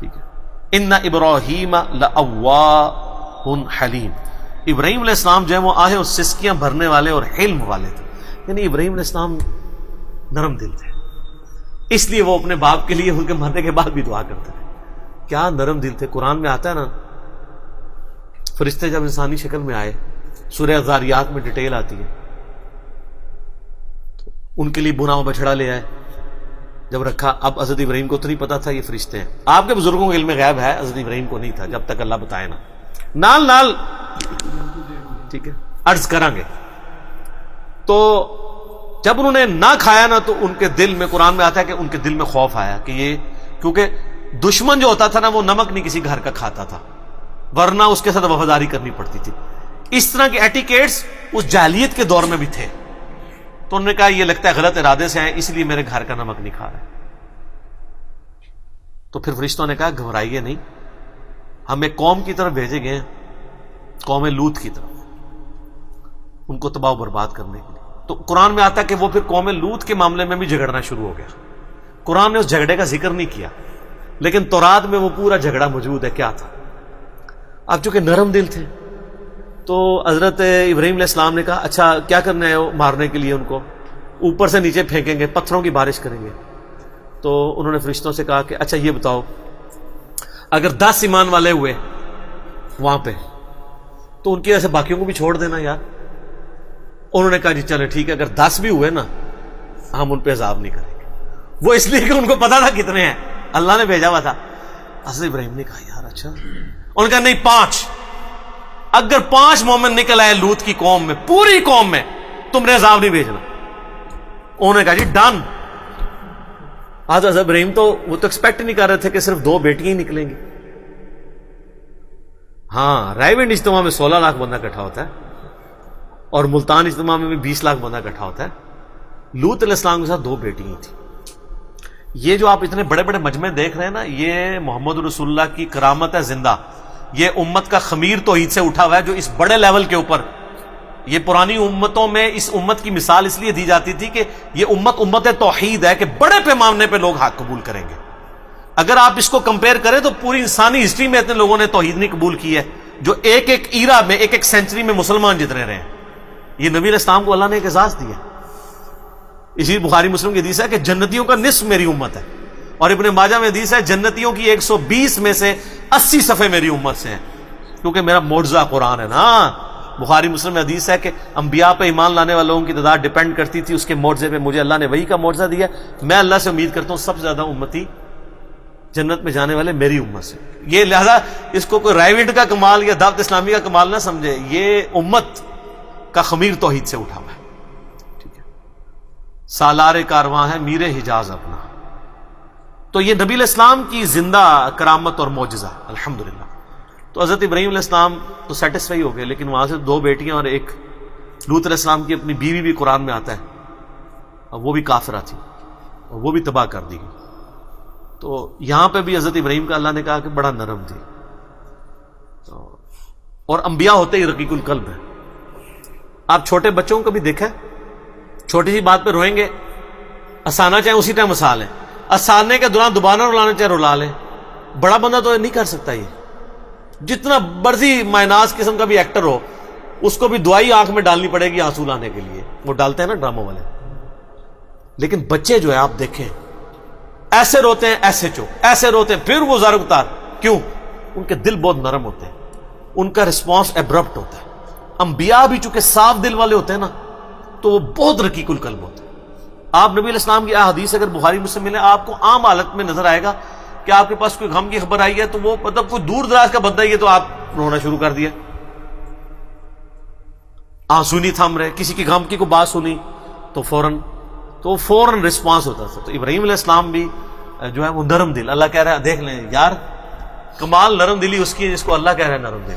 ٹھیک ہے. ان ابراہیم لأواہ حلیم. ابراہیم علیہ السلام جو ہے وہ آہیں اور سسکیاں بھرنے والے اور حلم والے تھے. یعنی ابراہیم علیہ السلام نرم دل تھے، اس لیے وہ اپنے باپ کے لیے ان کے مرنے کے بعد بھی دعا کرتے تھے. کیا نرم دل تھے. قرآن میں آتا ہے نا، فرشتے جب انسانی شکل میں آئے، سورہ ذاریات میں ڈیٹیل آتی ہے، ان کے لیے بنا ہوا بچڑا لے آئے. جب رکھا، اب حضرت ابراہیم کو تو نہیں پتا تھا یہ فرشتے ہیں. آپ کے بزرگوں کے علم غیب ہے، حضرت ابراہیم کو نہیں تھا جب تک اللہ بتائے نا. نال نال ٹھیک ہے عرض کریں گے. تو جب انہوں نے نہ کھایا نا تو ان کے دل میں، قرآن میں آتا ہے کہ ان کے دل میں خوف آیا کہ یہ، کیونکہ دشمن جو ہوتا تھا نا وہ نمک نہیں کسی گھر کا کھاتا تھا، ورنہ اس کے ساتھ وفاداری کرنی پڑتی تھی. اس طرح کے ایٹیکیٹس اس جاہلیت کے دور میں بھی تھے. تو انہوں نے کہا یہ لگتا ہے غلط ارادے سے آئے، اس لیے میرے گھر کا نمک نہیں کھا رہے. تو پھر فرشتوں نے کہا گھبرائیے نہیں، ہم ایک قوم کی طرف بھیجے گئے ہیں، قوم لوط کی طرف، ان کو تباہ و برباد کرنے کے لیے. تو قرآن میں آتا ہے کہ وہ پھر قوم لوط کے معاملے میں بھی جھگڑنا شروع ہو گیا. قرآن نے اس جھگڑے کا ذکر نہیں کیا، لیکن تورات میں وہ پورا جھگڑا موجود ہے. کیا تھا؟ اب چونکہ نرم دل تھے تو حضرت ابراہیم علیہ السلام نے کہا اچھا کیا کرنا ہے مارنے کے لیے؟ ان کو اوپر سے نیچے پھینکیں گے، پتھروں کی بارش کریں گے. تو انہوں نے فرشتوں سے کہا کہ اچھا یہ بتاؤ، اگر 10 ایمان والے ہوئے وہاں پہ تو ان کی وجہ سے باقیوں کو بھی چھوڑ دینا یار. انہوں نے کہا جی چلے ٹھیک ہے، اگر 10 بھی ہوئے نا ہم ان پہ عذاب نہیں کریں گے. وہ اس لیے کہ ان کو پتا تھا کتنے ہیں، اللہ نے بھیجا ہوا تھا. حضرت ابراہیم نے کہا یار اچھا. انہوں نے کہا نہیں 5، اگر 5 مومن نکل آئے لوط کی قوم میں، پوری قوم میں، تم نے عذاب نہیں بھیجنا. انہوں نے کہا جی ڈن. حضرت ابراہیم تو وہ تو ایکسپیکٹ نہیں کر رہے تھے کہ صرف 2 بیٹیاں ہی نکلیں گی. ہاں رائے ونڈ اجتماع میں 16 لاکھ بندہ اکٹھا ہوتا ہے اور ملتان اجتماع میں بھی 20 لاکھ بندہ اکٹھا ہوتا ہے. لوط علیہ السلام کے ساتھ 2 بیٹیاں تھیں. یہ جو آپ اتنے بڑے بڑے مجمع دیکھ رہے ہیں نا، یہ محمد رسول اللہ کی کرامت ہے زندہ. یہ امت کا خمیر توحید سے اٹھا ہوا ہے جو اس بڑے لیول کے اوپر، یہ پرانی امتوں میں اس امت کی مثال اس لیے دی جاتی تھی کہ یہ امت توحید ہے، کہ بڑے پیمانے پہ لوگ حق قبول کریں گے. اگر آپ اس کو کمپیئر کریں تو پوری انسانی ہسٹری میں اتنے لوگوں نے توحید نہیں قبول کی ہے جو ایک ایک ایرا میں، ایک ایک سینچری میں مسلمان جتنے رہے ہیں. یہ نبی علیہ السلام کو اللہ نے ایک اعزاز دیا. اسی بخاری مسلم کی حدیث ہے کہ جنتیوں کا نصف میری امت ہے، اور ابن ماجہ میں حدیث ہے جنتیوں کی 120 میں سے 80 صفحے میری امت سے ہیں، کیونکہ میرا معجزہ قرآن ہے نا. بخاری مسلم میں حدیث ہے کہ انبیاء پہ ایمان لانے والوں کی تعداد ڈیپینڈ کرتی تھی اس کے معجزے پہ. مجھے اللہ نے وحی کا معجزہ دیا. میں اللہ سے امید کرتا ہوں سب سے زیادہ امتی جنت میں جانے والے میری امت سے. یہ لہذا اس کو کوئی رائیوڈ کا کمال یا دعوت اسلامی کا کمال نہ سمجھے، یہ امت کا خمیر توحید سے اٹھا ہوا ہے. ٹھیک ہے، سالار کارواں ہے میر حجاز اپنا. تو یہ نبی علیہ السلام کی زندہ کرامت اور معجزہ الحمدللہ. تو حضرت ابراہیم علیہ السلام تو سیٹسفائی ہو گئے، لیکن وہاں سے 2 بیٹیاں اور ایک لوط علیہ السلام کی اپنی بیوی بھی قرآن میں آتا ہے، اور وہ بھی کافرہ تھی اور وہ بھی تباہ کر دی گئی. تو یہاں پہ بھی حضرت ابراہیم کا اللہ نے کہا کہ بڑا نرم تھی. اور انبیاء ہوتے ہی رقیق القلب ہیں. آپ چھوٹے بچوں کو بھی دیکھیں، چھوٹی سی بات پہ روئیں گے، ہنسانا چاہیں اسی ٹائم ہنسا لیں، ہنسانے کے دوران دوبارہ رلانا چاہے رلا لیں. بڑا بندہ تو نہیں کر سکتا. یہ جتنا مرضی مائناس قسم کا بھی ایکٹر ہو، اس کو بھی دوائی آنکھ میں ڈالنی پڑے گی آنسو لانے کے لیے، وہ ڈالتے ہیں نا ڈراموں والے. لیکن بچے جو ہے آپ دیکھیں ایسے روتے ہیں، ایسے چپ، ایسے روتے ہیں، پھر وہ زار اتار. کیوں؟ ان کے دل بہت نرم ہوتے ہیں، ان کا رسپانس ایبرپٹ ہوتا ہے. انبیاء بھی چونکہ صاف دل والے ہوتے ہیں نا تو وہ بہت رقیق القلب ہوتے ہیں. آپ نبی علیہ السلام کی احادیث اگر بخاری مسلم ملے، آپ کو عام حالت میں نظر آئے گا کہ آپ کے پاس کوئی غم کی خبر آئی ہے تو وہ مطلب کوئی دور دراز کا بندہ ہی ہے تو آپ رونا شروع کر دیا، آنسو نہیں تھم رہے. کسی کی غم کی کوئی بات سنی تو فوراً رسپانس ہوتا تھا. تو ابراہیم علیہ السلام بھی جو ہے وہ نرم دل. اللہ کہہ رہا ہے دیکھ لیں یار، کمال نرم دلی اس کی جس کو اللہ کہہ رہا ہے نرم دل.